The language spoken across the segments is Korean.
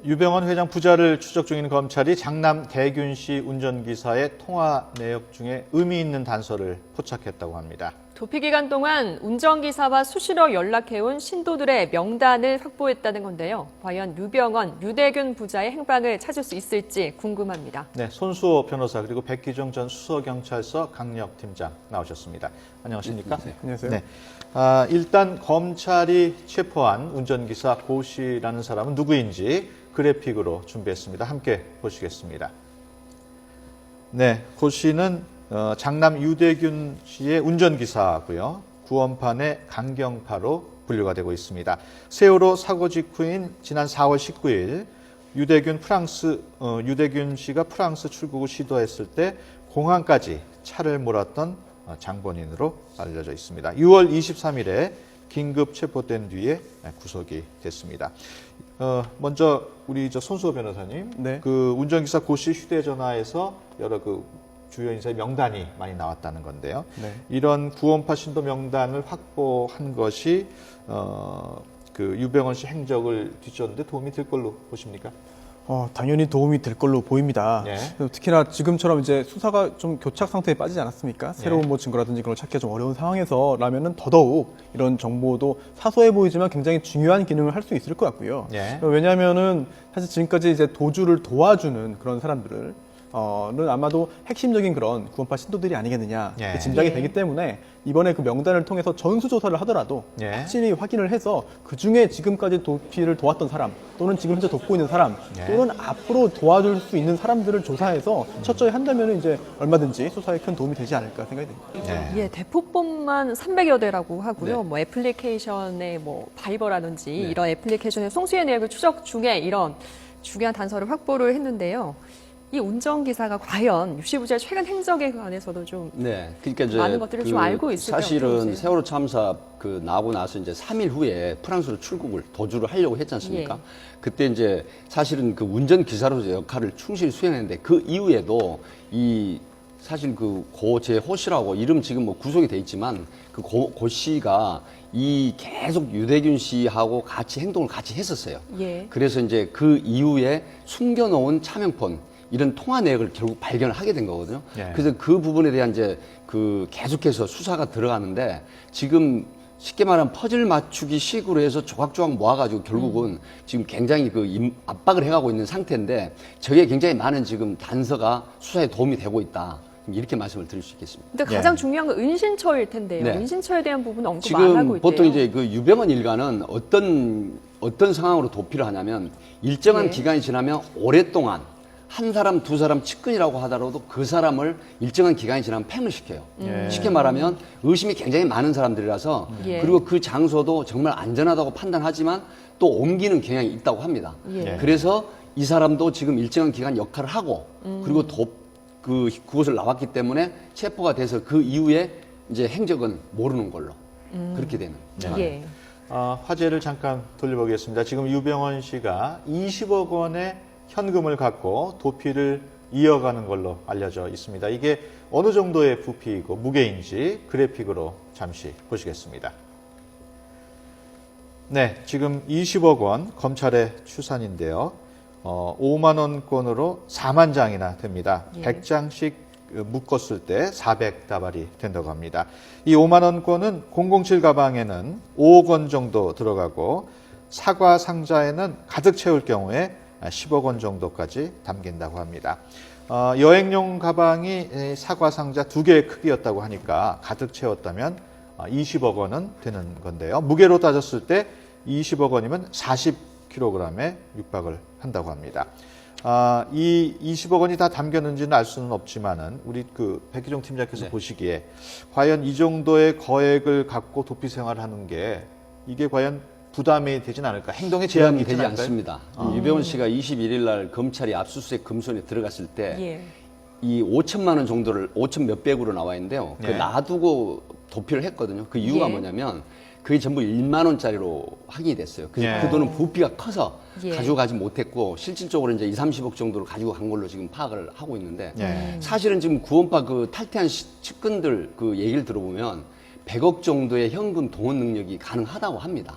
유병헌 회장 부자를 추적 중인 검찰이 장남 대균 씨 운전기사의 통화 내역 중에 의미 있는 단서를 포착했다고 합니다. 도피 기간 동안 운전기사와 수시로 연락해온 신도들의 명단을 확보했다는 건데요. 과연 유병헌, 유대균 부자의 행방을 찾을 수 있을지 궁금합니다. 네, 손수호 변호사 그리고 백기종 전 수서경찰서 강력팀장 나오셨습니다. 안녕하십니까? 네, 안녕하세요. 네. 일단 검찰이 체포한 운전기사 고 씨라는 사람은 누구인지 그래픽으로 준비했습니다. 함께 보시겠습니다. 네, 고 씨는 장남 유대균 씨의 운전기사고요. 구원판의 강경파로 분류가 되고 있습니다. 세월호 사고 직후인 지난 4월 19일 유대균 씨가 프랑스 출국을 시도했을 때 공항까지 차를 몰았던 장본인으로 알려져 있습니다. 6월 23일에 긴급 체포된 뒤에 구속이 됐습니다. 먼저 우리 손수호 변호사님, 네. 그 운전기사 고 씨 휴대전화에서 여러 주요 인사의 명단이 많이 나왔다는 건데요. 네. 이런 구원파 신도 명단을 확보한 것이 그 유병헌 씨 행적을 뒤쫓는데 도움이 될 걸로 보십니까? 당연히 도움이 될 걸로 보입니다. 네. 특히나 지금처럼 이제 수사가 좀 교착 상태에 빠지지 않았습니까? 새로운 뭐 증거라든지 그런 걸 찾기가 좀 어려운 상황에서라면은 더더욱 이런 정보도 사소해 보이지만 굉장히 중요한 기능을 할 수 있을 것 같고요. 네. 왜냐하면은 사실 지금까지 이제 도주를 도와주는 그런 사람들을 는 아마도 핵심적인 그런 구원파 신도들이 아니겠느냐 예. 짐작이 예. 되기 때문에 이번에 그 명단을 통해서 전수조사를 하더라도 예. 확실히 확인을 해서 그 중에 지금까지 도피를 도왔던 사람 또는 지금 현재 돕고 있는 사람 예. 또는 앞으로 도와줄 수 있는 사람들을 조사해서 철저히 한다면 이제 얼마든지 수사에 큰 도움이 되지 않을까 생각이 됩니다. 네. 예, 대포폰만 300여 대라고 하고요. 네. 뭐 애플리케이션의 뭐 바이버라든지 네. 이런 애플리케이션의 송수의 내역을 추적 중에 이런 중요한 단서를 확보를 했는데요. 이 운전기사가 과연 유 씨 부자의 최근 행적에 관해서도 좀 네, 그러니까 이제 많은 것들을 좀 알고 있을까요? 사실은 어떠세요? 세월호 참사 나고 나서 이제 3일 후에 프랑스로 출국을 도주를 하려고 했지 않습니까? 예. 그때 이제 사실은 그 운전 기사로서 역할을 충실히 수행했는데 그 이후에도 사실 제 호 씨라고 이름 지금 뭐 구속이 돼 있지만 고 씨가 계속 유대균 씨하고 같이 행동을 같이 했었어요. 예. 그래서 이제 그 이후에 숨겨놓은 차명폰 이런 통화 내역을 결국 발견을 하게 된 거거든요. 예. 그래서 그 부분에 대한 이제 계속해서 수사가 들어가는데 지금 쉽게 말하면 퍼즐 맞추기 식으로 해서 조각조각 모아가지고 결국은 지금 굉장히 압박을 해가고 있는 상태인데 저게 굉장히 많은 지금 단서가 수사에 도움이 되고 있다. 이렇게 말씀을 드릴 수 있겠습니다. 근데 예. 가장 중요한 건 은신처일 텐데요. 네. 은신처에 대한 부분은 언급 안 하고 지금 있대요. 보통 이제 유병헌 일가는 어떤 상황으로 도피를 하냐면 일정한 예. 기간이 지나면 오랫동안 한 사람, 두 사람 측근이라고 하더라도 그 사람을 일정한 기간이 지나면 팽을 시켜요. 예. 쉽게 말하면 의심이 굉장히 많은 사람들이라서 예. 그리고 그 장소도 정말 안전하다고 판단하지만 또 옮기는 경향이 있다고 합니다. 예. 그래서 이 사람도 지금 일정한 기간 역할을 하고 그리고 그곳을 나왔기 때문에 체포가 돼서 그 이후에 이제 행적은 모르는 걸로 그렇게 되는. 예. 화제를 잠깐 돌려보겠습니다. 지금 유병헌 씨가 20억 원의 현금을 갖고 도피를 이어가는 걸로 알려져 있습니다. 이게 어느 정도의 부피이고 무게인지 그래픽으로 잠시 보시겠습니다. 네, 지금 20억 원 검찰의 추산인데요. 5만 원권으로 4만 장이나 됩니다. 예. 100장씩 묶었을 때 400다발이 된다고 합니다. 이 5만 원권은 007 가방에는 5억 원 정도 들어가고 사과 상자에는 가득 채울 경우에 10억 원 정도까지 담긴다고 합니다. 여행용 가방이 사과 상자 2개의 크기였다고 하니까 가득 채웠다면 20억 원은 되는 건데요. 무게로 따졌을 때 20억 원이면 40kg에 육박을 한다고 합니다. 이 20억 원이 다 담겼는지는 알 수는 없지만은 우리 백기종 팀장께서 네. 보시기에 과연 이 정도의 거액을 갖고 도피 생활을 하는 게 이게 과연 부담이 되진 않을까? 행동에 제약이 제한이 있진 되지 않을까요? 않습니다. 유병헌 씨가 21일 날 검찰이 압수수색 금손에 들어갔을 때 예. 이 5천만 원 정도를 5천 몇백으로 나와 있는데요. 네. 놔두고 도피를 했거든요. 그 이유가 예. 뭐냐면 그게 전부 1만 원짜리로 확인이 됐어요. 그래서 예. 그 돈은 부피가 커서 예. 가져가지 못했고 실질적으로 이제 2, 30억 정도를 가지고 간 걸로 지금 파악을 하고 있는데 예. 사실은 지금 구원파 탈퇴한 측근들 얘기를 들어보면 100억 정도의 현금 동원 능력이 가능하다고 합니다.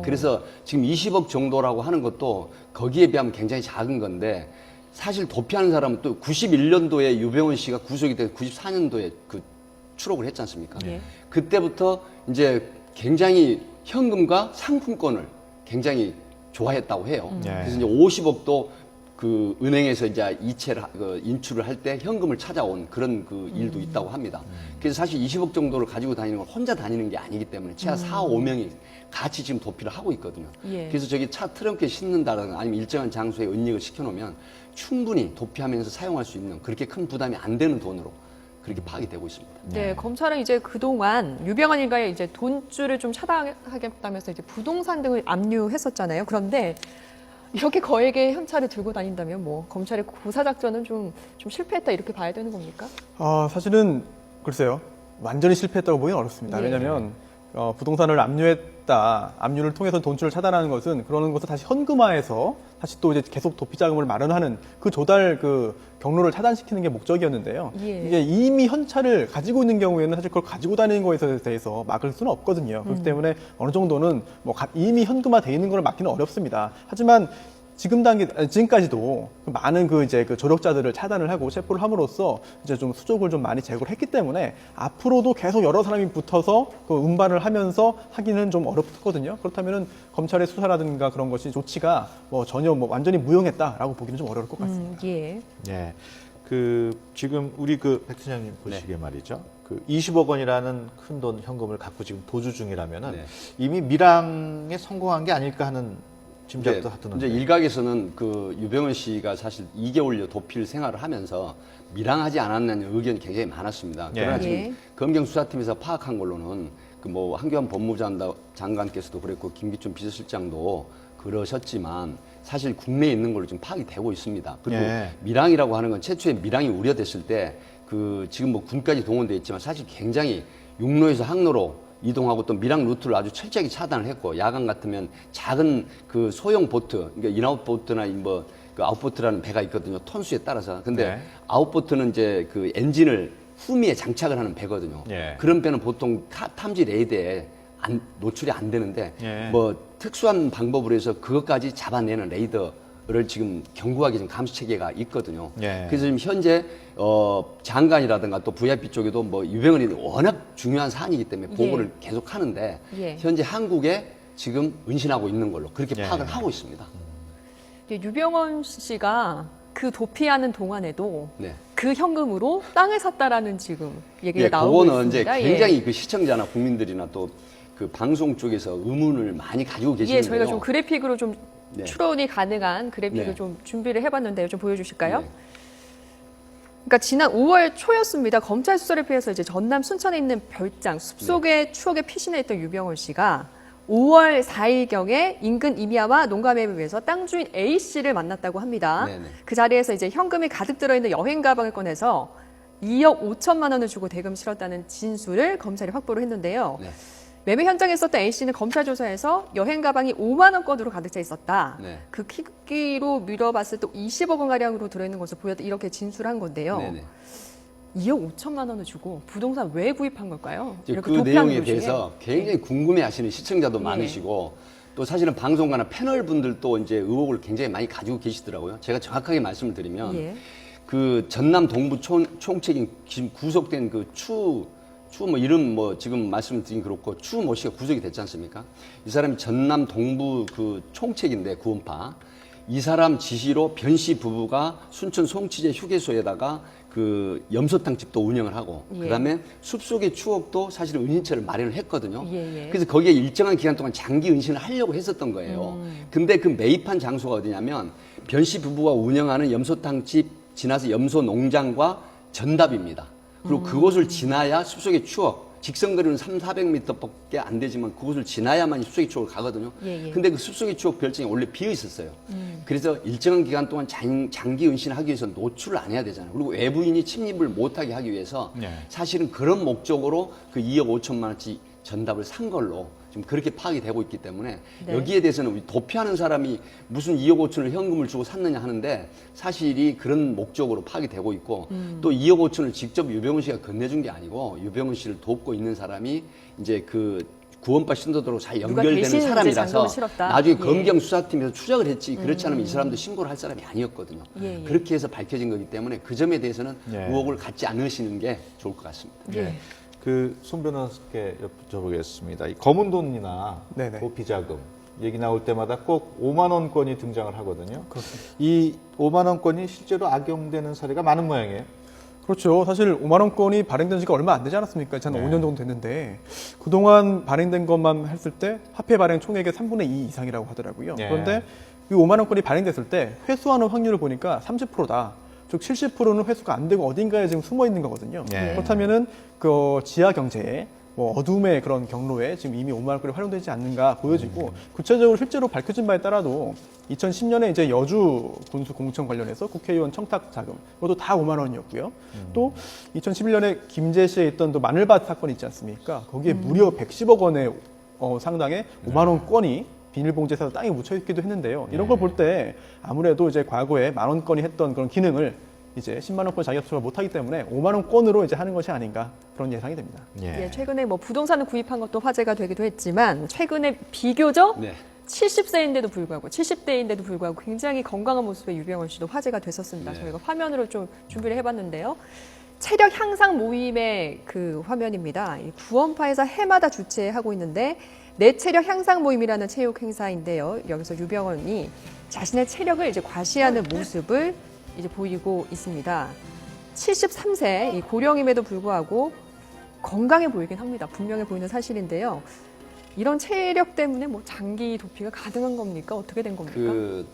그래서 지금 20억 정도라고 하는 것도 거기에 비하면 굉장히 작은 건데 사실 도피하는 사람은 또 91년도에 유병원 씨가 구속이 돼서 94년도에 그 추록을 했지 않습니까? 예. 그때부터 이제 굉장히 현금과 상품권을 굉장히 좋아했다고 해요. 그래서 이제 50억도 그 은행에서 이제 이체를 인출을 할 때 현금을 찾아온 그런 그 일도 있다고 합니다. 그래서 사실 20억 정도를 가지고 다니는 건 혼자 다니는 게 아니기 때문에 최하 4, 5명이 같이 지금 도피를 하고 있거든요. 예. 그래서 저기 차 트렁크에 싣는다든가 아니면 일정한 장소에 은닉을 시켜놓으면 충분히 도피하면서 사용할 수 있는 그렇게 큰 부담이 안 되는 돈으로 그렇게 파악이 되고 있습니다. 네, 검찰은 이제 그동안 유병헌 일가의 이제 돈줄을 좀 차단하겠다면서 이제 부동산 등을 압류했었잖아요. 그런데 이렇게 거액의 현찰을 들고 다닌다면 뭐 검찰의 고사 작전은 좀 실패했다 이렇게 봐야 되는 겁니까? 사실은 글쎄요. 완전히 실패했다고 보기는 어렵습니다. 예. 왜냐하면 부동산을 압류를 통해서 돈줄을 차단하는 것은 그러는 것을 다시 현금화해서 다시 또 이제 계속 도피 자금을 마련하는 그 조달 그 경로를 차단시키는 게 목적이었는데요. 예. 이게 이미 현찰을 가지고 있는 경우에는 사실 그걸 가지고 다니는 거에 대해서 막을 수는 없거든요. 그렇기 때문에 어느 정도는 뭐 이미 현금화돼 있는 걸 막기는 어렵습니다. 하지만 지금까지도 많은 이제 조력자들을 차단을 하고 체포를 함으로써 이제 좀 수족을 좀 많이 제거를 했기 때문에 앞으로도 계속 여러 사람이 붙어서 운반을 하면서 하기는 좀 어렵거든요. 그렇다면은 검찰의 수사라든가 그런 것이 조치가 전혀 완전히 무용했다라고 보기는 좀 어려울 것 같습니다. 예. 예. 지금 우리 백 팀장님 보시기에 네. 말이죠. 20억 원이라는 큰 돈 현금을 갖고 지금 보주 중이라면은 네. 이미 밀항에 성공한 게 아닐까 하는 짐작도 하던데. 이제 일각에서는 그 유병헌 씨가 사실 2개월여 도피를 생활을 하면서 밀항하지 않았냐는 의견이 굉장히 많았습니다. 그러나 예. 지금 예. 검경 수사팀에서 파악한 걸로는 한교안 법무장관께서도 그랬고 김기춘 비서실장도 그러셨지만 사실 국내에 있는 걸로 지금 파악이 되고 있습니다. 그리고 예. 밀항이라고 하는 건 최초에 밀항이 우려됐을 때 지금 군까지 동원돼 있지만 사실 굉장히 육로에서 항로로 이동하고 또 밀항 루트를 아주 철저하게 차단을 했고 야간 같으면 작은 소형 보트, 그러니까 인아웃 보트나 아웃보트라는 배가 있거든요. 톤수에 따라서. 근데 네. 아웃보트는 이제 엔진을 후미에 장착을 하는 배거든요. 예. 그런 배는 보통 탐지 레이더에 노출이 안 되는데 예. 특수한 방법으로 해서 그것까지 잡아내는 레이더를 지금 견고하게 지금 감시 체계가 있거든요. 예. 그래서 지금 현재 장관이라든가 또 VIP 쪽에도 유병헌이 워낙 중요한 사안이기 때문에 보고를 계속 하는데 예. 현재 한국에 지금 은신하고 있는 걸로 그렇게 예. 파악을 하고 있습니다. 유병헌 씨가 그 도피하는 동안에도 네. 그 현금으로 땅을 샀다라는 지금 얘기가 예, 나오고 그거는 있습니다. 이제 굉장히 시청자나 국민들이나 또 방송 쪽에서 의문을 많이 가지고 계시는데요. 예, 저희가 좀 그래픽으로 좀 네. 추론이 가능한 그래픽을 네. 좀 준비를 해봤는데요. 좀 보여주실까요? 네. 그러니까 지난 5월 초였습니다. 검찰 수사를 피해서 이제 전남 순천에 있는 별장 숲속의 추억에 피신해 있던 유병헌 씨가 5월 4일경에 인근 임야와 농가매입을 위해서 땅 주인 A 씨를 만났다고 합니다. 네네. 그 자리에서 이제 현금이 가득 들어있는 여행 가방을 꺼내서 2억 5천만 원을 주고 대금 실었다는 진술을 검찰이 확보를 했는데요. 네. 매매 현장에 있었던 A 씨는 검찰 조사에서 여행 가방이 5만 원권으로 가득 차 있었다. 네. 그 크기로 밀어봤을 때 20억 원 가량으로 들어있는 것을 보였다. 이렇게 진술한 건데요. 네네. 2억 5천만 원을 주고 부동산 왜 구입한 걸까요? 이제 이렇게 그 도피하는 내용에 도중에. 대해서 굉장히 궁금해하시는 시청자도 예. 많으시고 또 사실은 방송가나 패널 분들도 이제 의혹을 굉장히 많이 가지고 계시더라고요. 제가 정확하게 말씀을 드리면 예. 전남 동부 총책인 지금 구속된 추 이름 지금 말씀드린 그렇고 추 모 씨가 구속이 됐지 않습니까? 이 사람이 전남 동부 총책인데 구원파 이 사람 지시로 변 씨 부부가 순천 송치제 휴게소에다가 염소탕 집도 운영을 하고 예. 그다음에 숲속의 추억도 사실 은신처를 마련을 했거든요. 예, 예. 그래서 거기에 일정한 기간 동안 장기 은신을 하려고 했었던 거예요. 근데 그 매입한 장소가 어디냐면 변 씨 부부가 운영하는 염소탕 집 지나서 염소 농장과 전답입니다. 그리고 그곳을 지나야 숲속의 추억, 직선거리는 300~400m밖에 안 되지만 그곳을 지나야만 숲속의 추억을 가거든요. 예, 예. 근데 그 숲속의 추억 별장이 원래 비어 있었어요. 그래서 일정한 기간 동안 장기 은신을 하기 위해서 노출을 안 해야 되잖아요. 그리고 외부인이 침입을 못하게 하기 위해서 네. 사실은 그런 목적으로 2억 5천만 원치 전답을 산 걸로 지금 그렇게 파악이 되고 있기 때문에 네. 여기에 대해서는 우리 도피하는 사람이 무슨 2억 5천을 현금을 주고 샀느냐 하는데 사실이 그런 목적으로 파악이 되고 있고 또 2억 5천을 직접 유병훈 씨가 건네준 게 아니고 유병훈 씨를 돕고 있는 사람이 이제 그 구원파 신도들로 잘 대신 연결되는 이제 사람이라서 잔금을 치렀다. 나중에 예. 검경 수사팀에서 추적을 했지 그렇지 않으면 이 사람도 신고를 할 사람이 아니었거든요. 예, 예. 그렇게 해서 밝혀진 거기 때문에 그 점에 대해서는 예. 의혹을 갖지 않으시는 게 좋을 것 같습니다. 예. 그 손 변호사께 여쭤보겠습니다. 이 검은 돈이나 네네. 도피자금 얘기 나올 때마다 꼭 5만 원권이 등장을 하거든요. 그렇습니다. 이 5만 원권이 실제로 악용되는 사례가 많은 모양이에요. 그렇죠. 사실 5만 원권이 발행된 지가 얼마 안 되지 않았습니까? 한 5년 정도 됐는데 그동안 발행된 것만 했을 때 화폐 발행 총액의 3분의 2 이상이라고 하더라고요. 네. 그런데 이 5만 원권이 발행됐을 때 회수하는 확률을 보니까 30%다. 즉 70%는 회수가 안 되고 어딘가에 지금 숨어 있는 거거든요. 네. 그렇다면은 그 지하 경제에 뭐 어둠의 그런 경로에 지금 이미 5만 원권이 활용되지 않는가 보여지고 구체적으로 실제로 밝혀진 바에 따라도 2010년에 이제 여주 군수 공천 관련해서 국회의원 청탁 자금 그것도 다 5만 원이었고요. 또 2011년에 김제시에 있던 또 마늘밭 사건이 있지 않습니까? 거기에 무려 110억 원의 상당의 5만 원권이 비닐봉지에 싸서 땅에 묻혀 있기도 했는데요. 이런 걸 볼 때 아무래도 이제 과거에 만 원권이 했던 그런 기능을 이제 10만 원권 자기가 수출을 못하기 때문에 5만 원권으로 이제 하는 것이 아닌가 그런 예상이 됩니다. 예, 최근에 뭐 부동산을 구입한 것도 화제가 되기도 했지만 최근에 비교적 네. 70세인데도 불구하고 70대인데도 불구하고 굉장히 건강한 모습의 유병헌 씨도 화제가 됐었습니다. 네. 저희가 화면으로 좀 준비를 해봤는데요. 체력 향상 모임의 그 화면입니다. 이 구원파에서 해마다 주최하고 있는데 내 체력 향상 모임이라는 체육 행사인데요. 여기서 유병헌이 자신의 체력을 이제 과시하는 모습을 이제 보이고 있습니다. 73세 이 고령임에도 불구하고 건강해 보이긴 합니다. 분명해 보이는 사실인데요. 이런 체력 때문에 뭐 장기 도피가 가능한 겁니까? 어떻게 된 겁니까?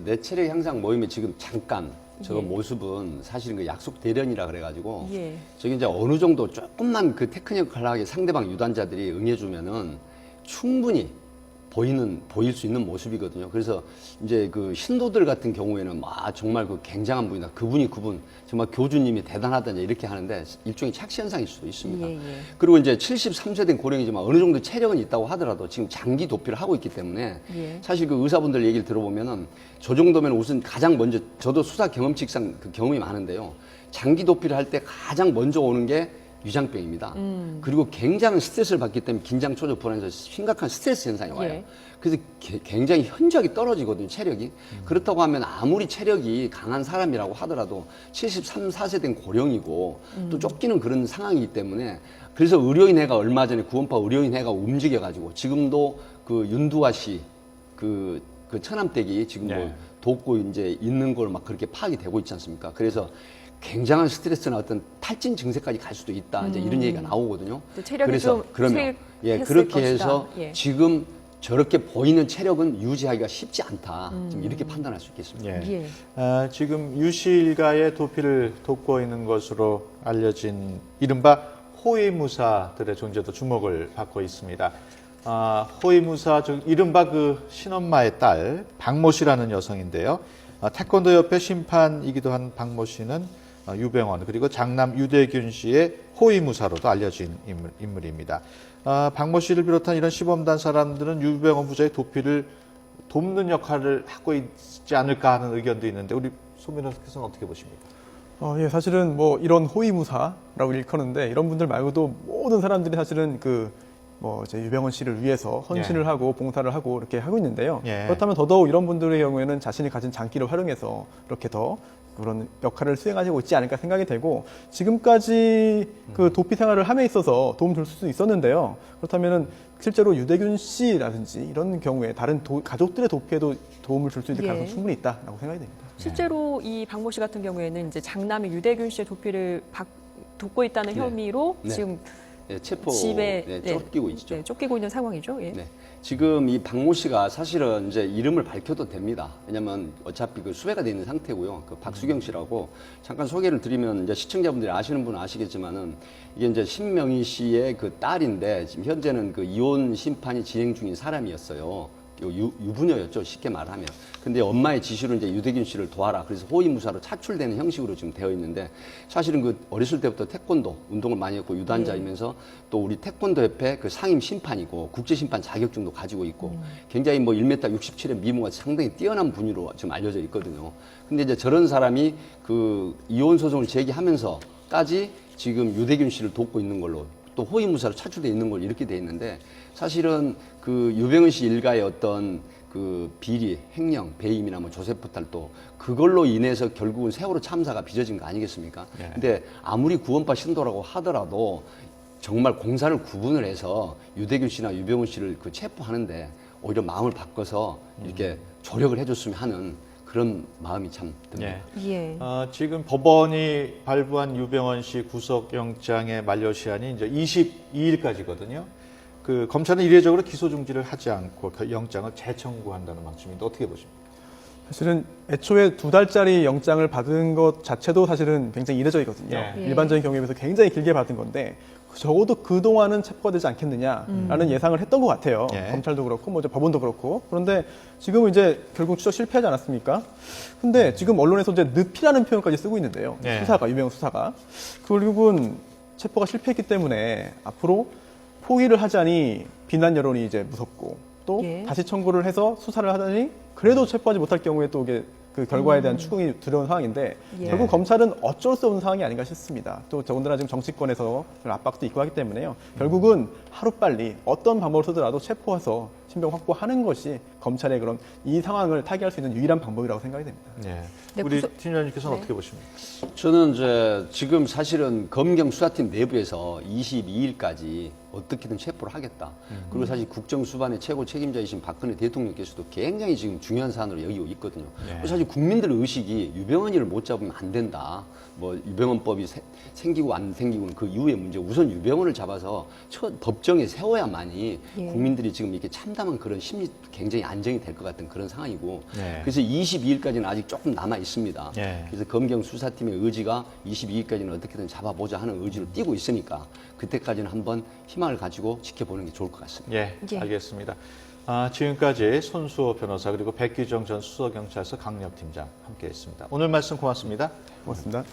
내 체력 향상 모임에 지금 잠깐 저 예. 모습은 사실은 그 약속 대련이라 그래가지고 예. 저기 이제 어느 정도 조금만 그 테크니컬하게 하게 상대방 유단자들이 응해주면은 충분히 보일 수 있는 모습이거든요. 그래서 이제 그 신도들 같은 경우에는 막 정말 그 굉장한 분이다. 그분 정말 교주님이 대단하다 이렇게 하는데 일종의 착시 현상일 수도 있습니다. 예, 예. 그리고 이제 73세 된 고령이지만 어느 정도 체력은 있다고 하더라도 지금 장기 도피를 하고 있기 때문에 예. 사실 그 의사분들 얘기를 들어보면은 저 정도면 우선 가장 먼저 저도 수사 경험칙상 그 경험이 많은데요. 장기 도피를 할 때 가장 먼저 오는 게 위장병입니다. 그리고 굉장한 스트레스를 받기 때문에 긴장, 초조, 불안해서 심각한 스트레스 현상이 와요. 예. 그래서 굉장히 현저하게 떨어지거든요, 체력이. 그렇다고 하면 아무리 체력이 강한 사람이라고 하더라도 73, 4세 된 고령이고 또 쫓기는 그런 상황이기 때문에 그래서 의료인회가 얼마 전에 구원파 의료인회가 움직여가지고 지금도 그 윤두아 씨 그 처남댁이 지금 뭐 네. 돕고 이제 있는 걸 막 그렇게 파악이 되고 있지 않습니까? 그래서 굉장한 스트레스나 어떤 탈진 증세까지 갈 수도 있다. 이제 이런 얘기가 나오거든요. 또 체력이 그래서 좀 그러면 퇴했을 그렇게 것이다. 해서 예. 지금 저렇게 보이는 체력은 유지하기가 쉽지 않다. 지금 이렇게 판단할 수 있겠습니다. 예. 예. 지금 유실가의 도피를 돕고 있는 것으로 알려진 이른바 호위무사들의 존재도 주목을 받고 있습니다. 호위무사 즉 이른바 그 신엄마의 딸 박모 씨라는 여성인데요. 태권도 협회 심판이기도 한 박모 씨는 유병헌 그리고 장남 유대균 씨의 호위무사로도 알려진 인물입니다. 박모 씨를 비롯한 이런 시범단 사람들은 유병헌 부자의 도피를 돕는 역할을 하고 있지 않을까 하는 의견도 있는데 우리 소 변호사께서는 어떻게 보십니까? 예, 사실은 뭐 이런 호위무사라고 일컫는데 이런 분들 말고도 모든 사람들이 사실은 이제 유병헌 씨를 위해서 헌신을 예. 하고 봉사를 하고 이렇게 하고 있는데요. 예. 그렇다면 더더욱 이런 분들의 경우에는 자신이 가진 장기를 활용해서 이렇게 더 그런 역할을 수행하고 있지 않을까 생각이 되고 지금까지 그 도피 생활을 함에 있어서 도움 줄 수 있었는데요. 그렇다면은 실제로 유대균 씨라든지 이런 경우에 다른 가족들의 도피에도 도움을 줄 수 있는 예. 가능성이 충분히 있다라고 생각이 됩니다. 실제로 이 박모 씨 같은 경우에는 이제 장남이 유대균 씨의 도피를 돕고 있다는 네. 혐의로 네. 지금 체포 집에 쫓기고 있죠. 네, 쫓기고 있는 상황이죠. 예. 네. 지금 이 박모 씨가 사실은 이제 이름을 밝혀도 됩니다. 왜냐면 어차피 그 수배가 돼 있는 상태고요. 그 박수경 씨라고 잠깐 소개를 드리면 이제 시청자분들이 아시는 분은 아시겠지만은 이게 이제 신명희 씨의 그 딸인데 지금 현재는 그 이혼 심판이 진행 중인 사람이었어요. 유부녀였죠. 쉽게 말하면. 근데 엄마의 지시로 이제 유대균 씨를 도와라. 그래서 호위무사로 차출되는 형식으로 지금 되어 있는데 사실은 그 어렸을 때부터 태권도 운동을 많이 했고 유단자이면서 또 우리 태권도 협회 그 상임 심판이고 국제 심판 자격증도 가지고 있고 굉장히 뭐 1m 67의 미모가 상당히 뛰어난 분으로 지금 알려져 있거든요. 근데 이제 저런 사람이 그 이혼 소송을 제기하면서까지 지금 유대균 씨를 돕고 있는 걸로 또 호위무사로 차출돼 있는 걸로 이렇게 돼 있는데 사실은 그 유병헌 씨 일가의 어떤 그 비리, 횡령, 배임이나 뭐 조세포 탈도 그걸로 인해서 결국은 세월호 참사가 빚어진 거 아니겠습니까? 네. 근데 아무리 구원파 신도라고 하더라도 정말 공사를 구분을 해서 유대균 씨나 유병헌 씨를 그 체포하는데 오히려 마음을 바꿔서 이렇게 조력을 해줬으면 하는 그런 마음이 참 듭니다. 예. 예. 지금 법원이 발부한 유병헌 씨 구속영장의 만료시한이 이제 22일까지거든요. 그 검찰은 이례적으로 기소 중지를 하지 않고 그 영장을 재청구한다는 방침인데 어떻게 보십니까? 사실은 애초에 2달짜리 영장을 받은 것 자체도 사실은 굉장히 이례적이거든요. 예. 일반적인 경우에 비해서 굉장히 길게 받은 건데 적어도 그동안은 체포가 되지 않겠느냐라는 예상을 했던 것 같아요. 예. 검찰도 그렇고 뭐 이제 법원도 그렇고. 그런데 지금은 이제 결국 추적 실패하지 않았습니까? 근데 지금 언론에서 이제 늪이라는 표현까지 쓰고 있는데요. 예. 유병헌 수사가. 결국은 체포가 실패했기 때문에 앞으로 포기를 하자니 비난 여론이 이제 무섭고 또 예. 다시 청구를 해서 수사를 하자니 그래도 체포하지 못할 경우에 또 이게 그 결과에 대한 추궁이 두려운 상황인데 예. 결국 검찰은 어쩔 수 없는 상황이 아닌가 싶습니다. 또 더군다나 지금 정치권에서 압박도 있고 하기 때문에요. 결국은 하루빨리 어떤 방법을 쓰더라도 체포해서 신병 확보하는 것이 검찰의 그런 이 상황을 타개할 수 있는 유일한 방법이라고 생각이 됩니다. 예. 네, 우리 구속- 팀장님께서는 네. 어떻게 보십니까? 저는 이제 지금 사실은 검경 수사팀 내부에서 22일까지 어떻게든 체포를 하겠다. 그리고 사실 국정 수반의 최고 책임자이신 박근혜 대통령께서도 굉장히 지금 중요한 사안으로 여기고 있거든요. 네. 사실 국민들의 의식이 유병헌이를 못 잡으면 안 된다. 뭐 유병헌법이 생기고 안 생기고는 그 이후의 문제. 우선 유병헌을 잡아서 법정에 세워야만이 예. 국민들이 지금 이렇게 참담한 그런 심리 굉장히 안정이 될 것 같은 그런 상황이고. 네. 그래서 22일까지는 아직 조금 남아 있습니다. 예. 그래서 검경 수사팀의 의지가 22일까지는 어떻게든 잡아보자 하는 의지를 띠고 있으니까 그때까지는 한번 희망을 가지고 지켜보는 게 좋을 것 같습니다. 예, 예. 알겠습니다. 지금까지 손수호 변호사 그리고 백기정 전 수서경찰서 강력팀장 함께했습니다. 오늘 말씀 고맙습니다. 고맙습니다.